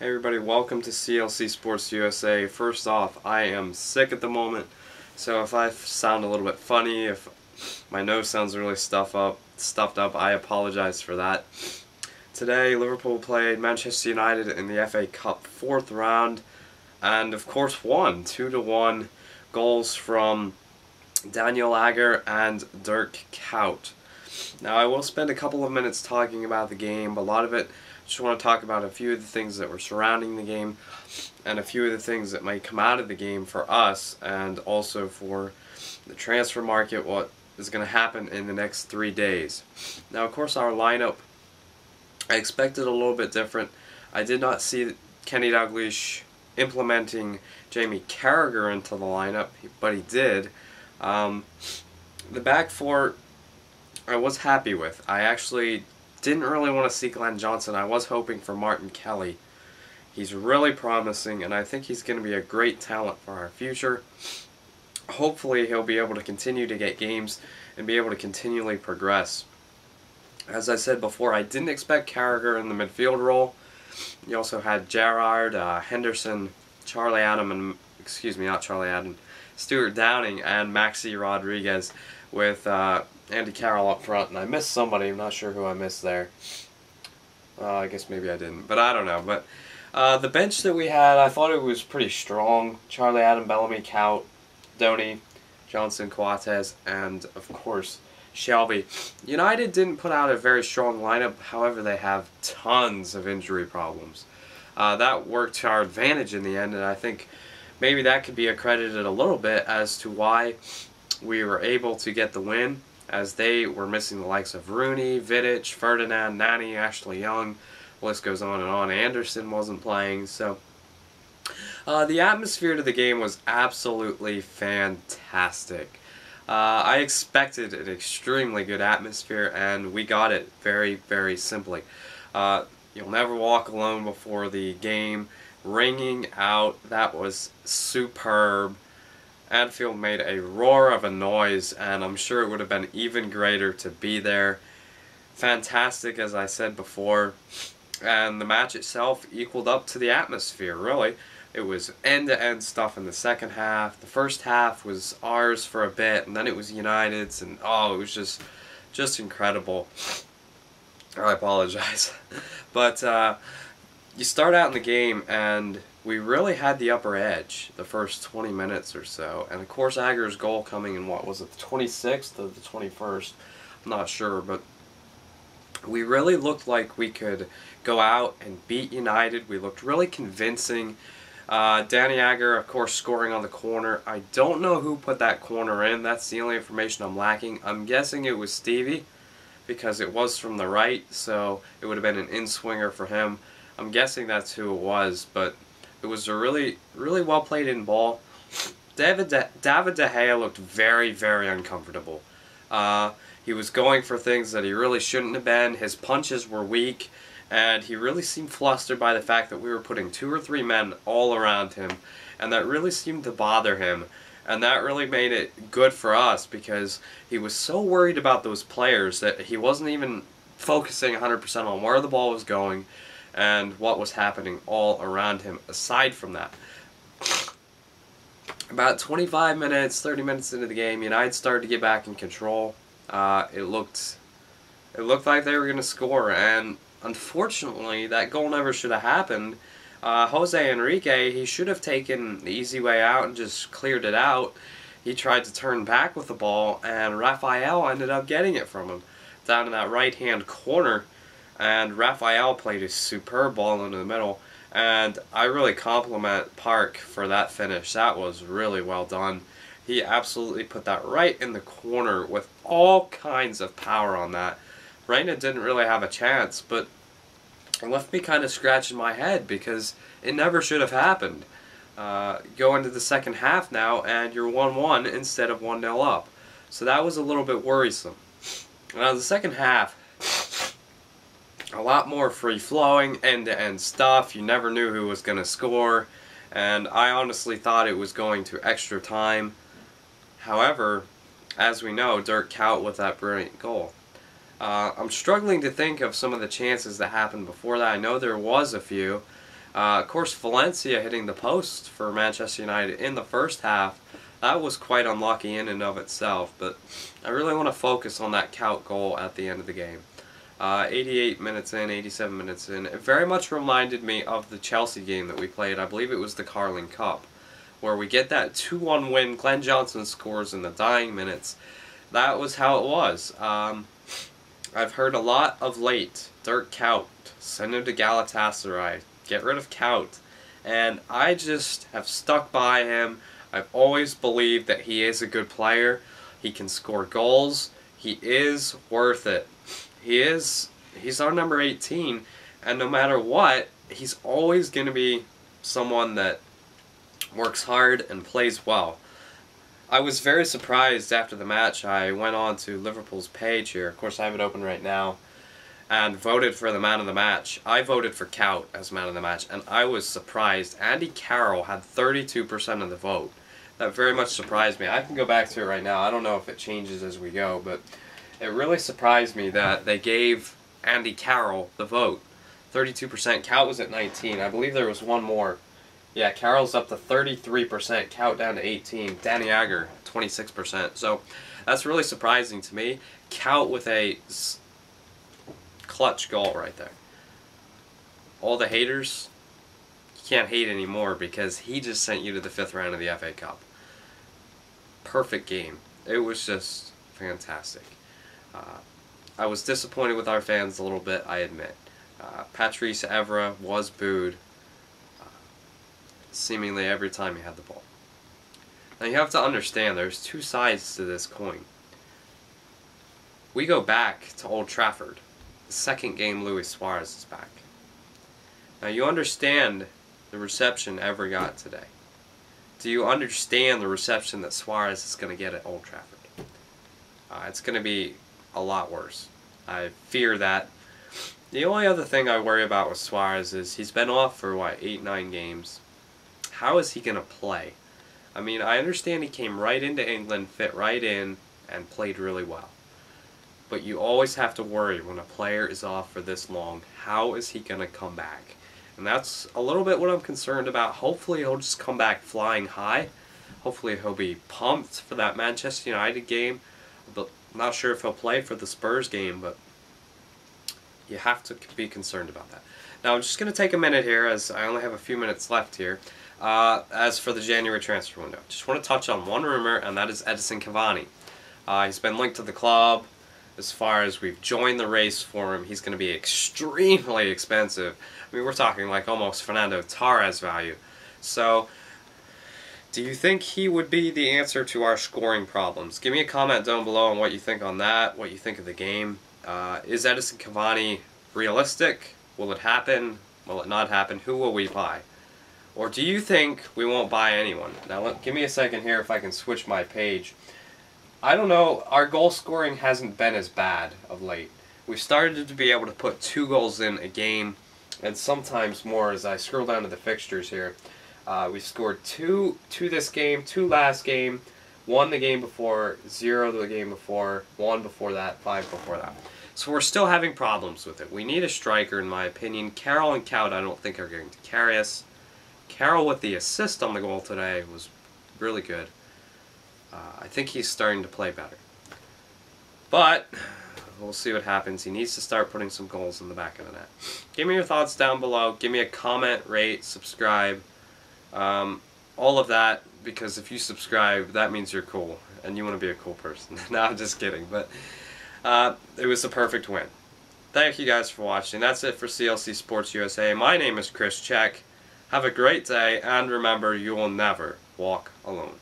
Hey everybody, welcome to CLC Sports USA. First off, I am sick at the moment, so if I sound a little bit funny, if my nose sounds really stuffed up, I apologize for that. Today, Liverpool played Manchester United in the FA Cup 4th round, and of course won 2-1 goals from Daniel Agger and Dirk Kuyt. Now I will spend a couple of minutes talking about the game, but a lot of it I just want to talk about a few of the things that were surrounding the game and a few of the things that might come out of the game for us and also for the transfer market, what is going to happen in the next 3 days. Now of course our lineup, I expected a little bit different. I did not see Kenny Dalglish implementing Jamie Carragher into the lineup, but he did. The back four I was happy with. I actually didn't really want to see Glenn Johnson. I was hoping for Martin Kelly. He's really promising, and I think he's going to be a great talent for our future. Hopefully he'll be able to continue to get games and be able to continually progress. As I said before, I didn't expect Carragher in the midfield role. You also had Gerrard, Henderson, Stuart Downing, and Maxi Rodriguez with Andy Carroll up front, and I missed somebody. I'm not sure who I missed there. I guess maybe I didn't, but I don't know. But the bench that we had, I thought it was pretty strong. Charlie Adam, Bellamy, Kuyt, Donny, Johnson, Coates, and of course Shelby. United didn't put out a very strong lineup, however they have tons of injury problems. That worked to our advantage in the end, and I think maybe that could be accredited a little bit as to why we were able to get the win, as they were missing the likes of Rooney, Vidic, Ferdinand, Nani, Ashley Young, the list goes on and on. Anderson wasn't playing, so the atmosphere to the game was absolutely fantastic. I expected an extremely good atmosphere, and we got it very, very simply. You'll never walk alone before the game, ringing out, that was superb. Anfield made a roar of a noise, and I'm sure it would have been even greater to be there. Fantastic, as I said before, and the match itself equaled up to the atmosphere, really. It was end-to-end stuff in the second half. The first half was ours for a bit, and then it was United's, and oh, it was just incredible. I apologize. But you start out in the game, and we really had the upper edge the first 20 minutes or so. And of course Agger's goal coming in, what was it, the 26th or the 21st? I'm not sure, but we really looked like we could go out and beat United. We looked really convincing. Danny Agger, of course, scoring on the corner. I don't know who put that corner in. That's the only information I'm lacking. I'm guessing it was Stevie, because it was from the right, so it would have been an in-swinger for him. I'm guessing that's who it was, but it was a really, really well played in ball. David De Gea looked very, very uncomfortable. He was going for things that he really shouldn't have been. His punches were weak, and he really seemed flustered by the fact that we were putting 2 or 3 men all around him, and that really seemed to bother him. And that really made it good for us, because he was so worried about those players that he wasn't even focusing 100% on where the ball was going and what was happening all around him aside from that. About 25 minutes, 30 minutes into the game, United started to get back in control. It looked like they were going to score, and unfortunately that goal never should have happened. Jose Enrique, he should have taken the easy way out and just cleared it out. He tried to turn back with the ball, and Raphael ended up getting it from him down in that right-hand corner. And Raphael played a superb ball into the middle, and I really compliment Park for that finish. That was really well done. He absolutely put that right in the corner with all kinds of power on that. Reina didn't really have a chance, but it left me kind of scratching my head because it never should have happened. Go into the second half now, and you're 1-1 instead of 1-0 up. So that was a little bit worrisome. Now the second half, a lot more free-flowing, end-to-end stuff. You never knew who was going to score, and I honestly thought it was going to extra time. However, as we know, Dirk Kuyt with that brilliant goal. I'm struggling to think of some of the chances that happened before that. I know there was a few. Of course, Valencia hitting the post for Manchester United in the first half, that was quite unlucky in and of itself, but I really want to focus on that Kuyt goal at the end of the game. 88 minutes in, 87 minutes in, it very much reminded me of the Chelsea game that we played. I believe it was the Carling Cup, where we get that 2-1 win. Glenn Johnson scores in the dying minutes. That was how it was. I've heard a lot of late, Dirk Kuyt, send him to Galatasaray, get rid of Kuyt, and I just have stuck by him. I've always believed that he is a good player. He can score goals. He is worth it. He's our number 18, and no matter what, he's always going to be someone that works hard and plays well. I was very surprised after the match. I went on to Liverpool's page here. Of course, I have it open right now, and voted for the man of the match. I voted for Kuyt as man of the match, and I was surprised. Andy Carroll had 32% of the vote. That very much surprised me. I can go back to it right now. I don't know if it changes as we go, but it really surprised me that they gave Andy Carroll the vote. 32%. Kuyt was at 19. I believe there was one more. Yeah, Carroll's up to 33%. Kuyt down to 18. Danny Agger, 26%. So that's really surprising to me. Kuyt with a clutch goal right there. All the haters, you can't hate anymore because he just sent you to the 5th round of the FA Cup. Perfect game. It was just fantastic. I was disappointed with our fans a little bit, I admit. Patrice Evra was booed seemingly every time he had the ball. Now you have to understand there's two sides to this coin. We go back to Old Trafford. The second game Luis Suarez is back. Now you understand the reception Evra got today. Do you understand the reception that Suarez is going to get at Old Trafford? It's going to be a lot worse. I fear that. The only other thing I worry about with Suarez is he's been off for, 8-9 games. How is he going to play? I mean, I understand he came right into England, fit right in, and played really well. But you always have to worry when a player is off for this long. How is he going to come back? And that's a little bit what I'm concerned about. Hopefully he'll just come back flying high. Hopefully he'll be pumped for that Manchester United game. But I'm not sure if he'll play for the Spurs game, but you have to be concerned about that. Now I'm just going to take a minute here, as I only have a few minutes left here, as for the January transfer window. Just want to touch on one rumor, and that is Edinson Cavani. He's been linked to the club. As far as we've joined the race for him, he's going to be extremely expensive. I mean, we're talking like almost Fernando Torres value. So, do you think he would be the answer to our scoring problems? Give me a comment down below on what you think on that, what you think of the game. Is Edinson Cavani realistic? Will it happen? Will it not happen? Who will we buy? Or do you think we won't buy anyone? Now, give me a second here if I can switch my page. I don't know. Our goal scoring hasn't been as bad of late. We've started to be able to put 2 goals in a game, and sometimes more as I scroll down to the fixtures here. We scored 2 this game, 2 last game, 1 the game before, 0 the game before, 1 before that, 5 before that. So we're still having problems with it. We need a striker, in my opinion. Carroll and Kuyt I don't think are going to carry us. Carroll with the assist on the goal today was really good. I think he's starting to play better. But we'll see what happens. He needs to start putting some goals in the back of the net. Give me your thoughts down below. Give me a comment, rate, subscribe. All of that, because if you subscribe, that means you're cool, and you want to be a cool person. No, I'm just kidding, but it was the perfect win. Thank you guys for watching. That's it for CLC Sports USA. My name is Chris Check. Have a great day, and remember, you will never walk alone.